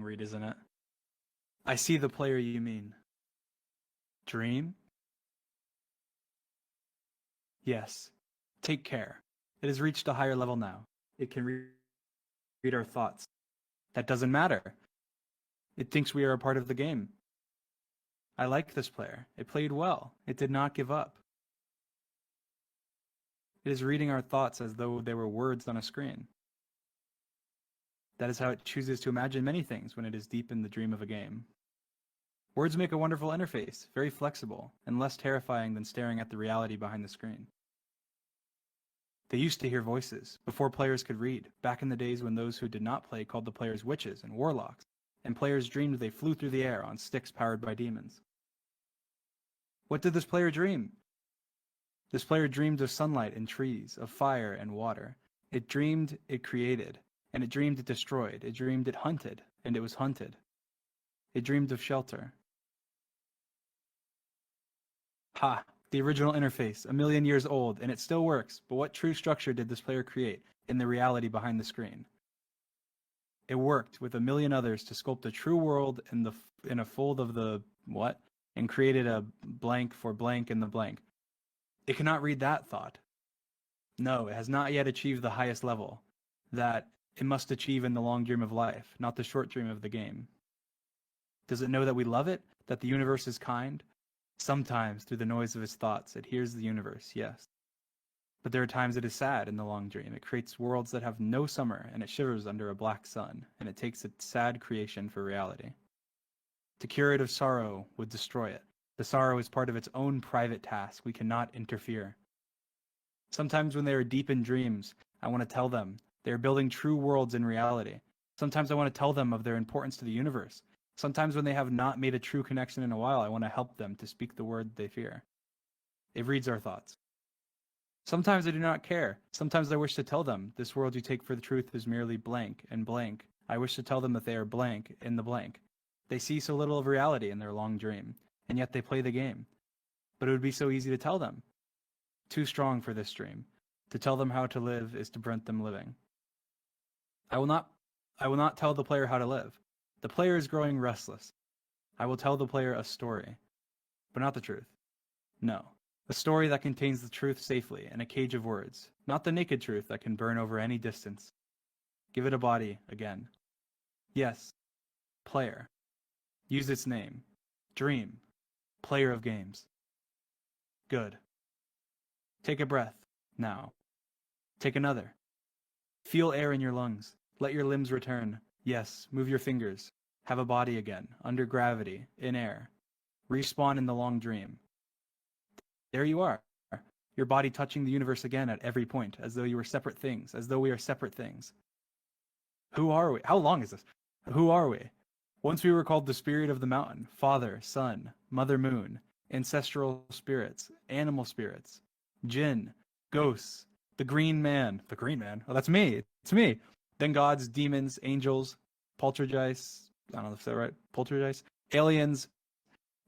long read, isn't it? I see the player you mean. Dream? Yes. Take care. It has reached a higher level now. It can read our thoughts. That doesn't matter. It thinks we are a part of the game. I like this player. It played well. It did not give up. It is reading our thoughts as though they were words on a screen. That is how it chooses to imagine many things when it is deep in the dream of a game. Words make a wonderful interface, very flexible, and less terrifying than staring at the reality behind the screen. They used to hear voices, before players could read, back in the days when those who did not play called the players witches and warlocks, and players dreamed they flew through the air on sticks powered by demons. What did this player dream? This player dreamed of sunlight and trees, of fire and water. It dreamed it created, and it dreamed it destroyed. It dreamed it hunted, and it was hunted. It dreamed of shelter. Ha! The original interface, 1,000,000 years old, and it still works, but what true structure did this player create in the reality behind the screen? It worked with 1,000,000 others to sculpt a true world in a fold of the what? And created a blank for blank in the blank. It cannot read that thought. No, it has not yet achieved the highest level that it must achieve in the long dream of life, not the short dream of the game. Does it know that we love it, that the universe is kind? Sometimes, through the noise of its thoughts, it hears the universe, yes. But there are times it is sad in the long dream. It creates worlds that have no summer, and it shivers under a black sun, and it takes its sad creation for reality. To cure it of sorrow would destroy it. The sorrow is part of its own private task. We cannot interfere. Sometimes when they are deep in dreams, I want to tell them they are building true worlds in reality. Sometimes I want to tell them of their importance to the universe. Sometimes when they have not made a true connection in a while, I want to help them to speak the word they fear. It reads our thoughts. Sometimes I do not care. Sometimes I wish to tell them, this world you take for the truth is merely blank and blank. I wish to tell them that they are blank in the blank. They see so little of reality in their long dream, and yet they play the game. But it would be so easy to tell them. Too strong for this dream. To tell them how to live is to prevent them living. I will not tell the player how to live. The player is growing restless. I will tell the player a story, but not the truth. No, a story that contains the truth safely in a cage of words, not the naked truth that can burn over any distance. Give it a body again. Yes, player. Use its name. Dream. Player of games. Good. Take a breath, now. Take another. Feel air in your lungs. Let your limbs return. Yes, move your fingers. Have a body again, under gravity, in air. Respawn in the long dream. There you are. Your body touching the universe again at every point, as though you were separate things, as though we are separate things. Who are we? How long is this? Who are we? Once we were called the spirit of the mountain, father, sun, mother moon, ancestral spirits, animal spirits, jinn, ghosts, the green man. The green man? Oh, that's me. It's me. Then gods, demons, angels, poltergeists, I don't know if that's right, poltergeists, aliens,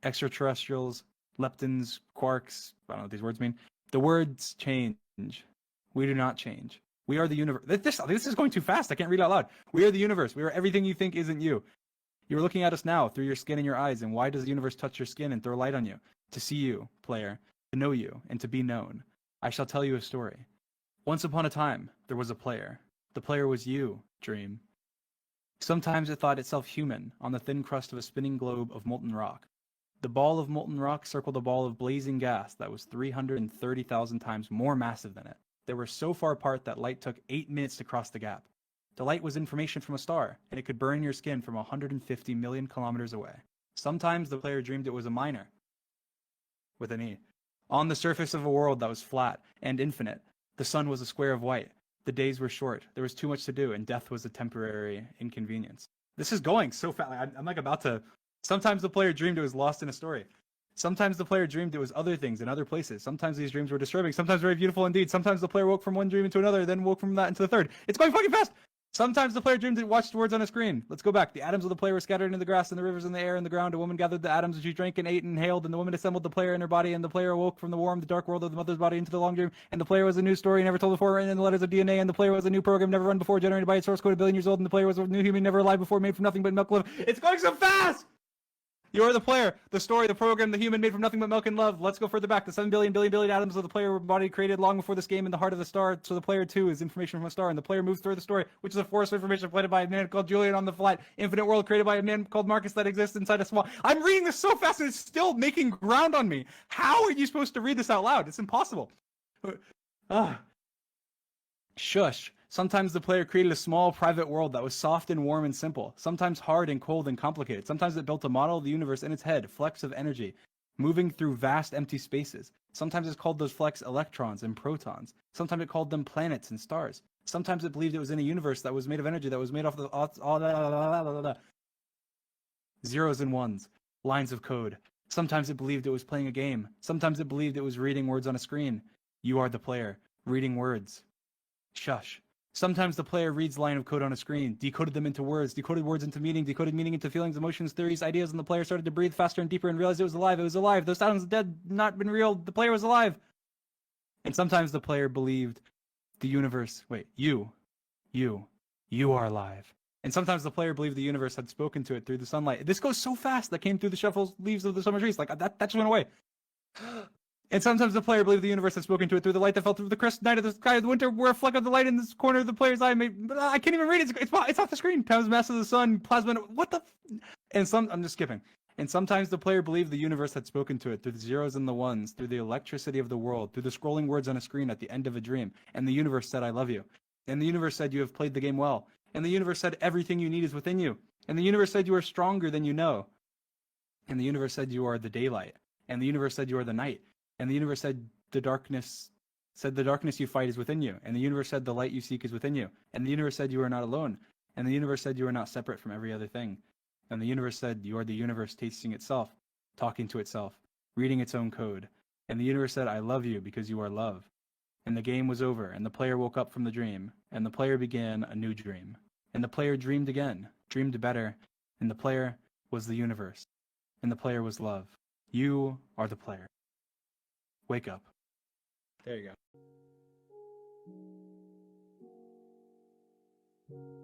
extraterrestrials, leptons, quarks, I don't know what these words mean. The words change. We do not change. We are the universe. This is going too fast. I can't read out loud. We are the universe. We are everything you think isn't you. You're looking at us now through your skin and your eyes, and why does the universe touch your skin and throw light on you? To see you, player, to know you, and to be known. I shall tell you a story. Once upon a time, there was a player. The player was you, dream. Sometimes it thought itself human, on the thin crust of a spinning globe of molten rock. The ball of molten rock circled a ball of blazing gas that was 330,000 times more massive than it. They were so far apart that light took 8 minutes to cross the gap. The light was information from a star, and it could burn your skin from 150 million kilometers away. Sometimes the player dreamed it was a miner, with an E, on the surface of a world that was flat and infinite. The sun was a square of white. The days were short. There was too much to do, and death was a temporary inconvenience. This is going so fast. I'm like about to... Sometimes the player dreamed it was lost in a story. Sometimes the player dreamed it was other things in other places. Sometimes these dreams were disturbing. Sometimes very beautiful indeed. Sometimes the player woke from one dream into another, then woke from that into the third. It's going fucking fast! Sometimes the player dreamed and watched words on a screen. Let's go back. The atoms of the player were scattered into the grass and the rivers and the air and the ground. A woman gathered the atoms, which she drank and ate and inhaled, and the woman assembled the player in her body, and the player awoke from the warm, the dark world of the mother's body into the long dream, and the player was a new story never told before, written in the letters of DNA, and the player was a new program never run before, generated by its source code a billion years old, and the player was a new human never alive before, made from nothing but milk and love. It's going so fast! You are the player, the story, the program, the human made from nothing but milk and love. Let's go further back. The 7 billion atoms of the player were body created long before this game in the heart of the star. So the player too is information from a star, and the player moves through the story, which is a force of information planted by a man called Julian on the flat infinite world created by a man called Marcus that exists inside a small. I'm reading this so fast and it's still making ground on me. How are you supposed to read this out loud? It's impossible. Shush. Sometimes the player created a small private world that was soft and warm and simple, sometimes hard and cold and complicated. Sometimes it built a model of the universe in its head, flecks of energy, moving through vast empty spaces. Sometimes it called those flecks electrons and protons. Sometimes it called them planets and stars. Sometimes it believed it was in a universe that was made of energy that was made off of zeros and ones, lines of code. Sometimes it believed it was playing a game. Sometimes it believed it was reading words on a screen. You are the player, reading words. Shush. Sometimes the player reads line of code on a screen, decoded them into words, decoded words into meaning, decoded meaning into feelings, emotions, theories, ideas, and the player started to breathe faster and deeper and realized it was alive. It was alive. Those sounds dead, not been real. The player was alive. And sometimes the player believed the universe, you are alive. And sometimes the player believed the universe had spoken to it through the sunlight. This goes so fast that came through the shuffle leaves of the summer trees. Like that just went away. And sometimes the player believed the universe had spoken to it through the light that fell through the crisp night of the sky of the winter, where a fleck of the light in this corner of the player's eye made. But I can't even read it. It's off the screen. Times mass of the sun, plasma. What the? I'm just skipping. And sometimes the player believed the universe had spoken to it through the zeros and the ones, through the electricity of the world, through the scrolling words on a screen at the end of a dream. And the universe said, "I love you." And the universe said, "You have played the game well." And the universe said, "Everything you need is within you." And the universe said, "You are stronger than you know." And the universe said, "You are the daylight." And the universe said, "You are the night." And the universe said, the darkness you fight is within you. And the universe said, the light you seek is within you. And the universe said, you are not alone. And the universe said, you are not separate from every other thing. And the universe said, you are the universe tasting itself, talking to itself, reading its own code. And the universe said, I love you because you are love. And the game was over, and the player woke up from the dream, and the player began a new dream. And the player dreamed again, dreamed better, and the player was the universe. And the player was love. You are the player. Wake up. There you go.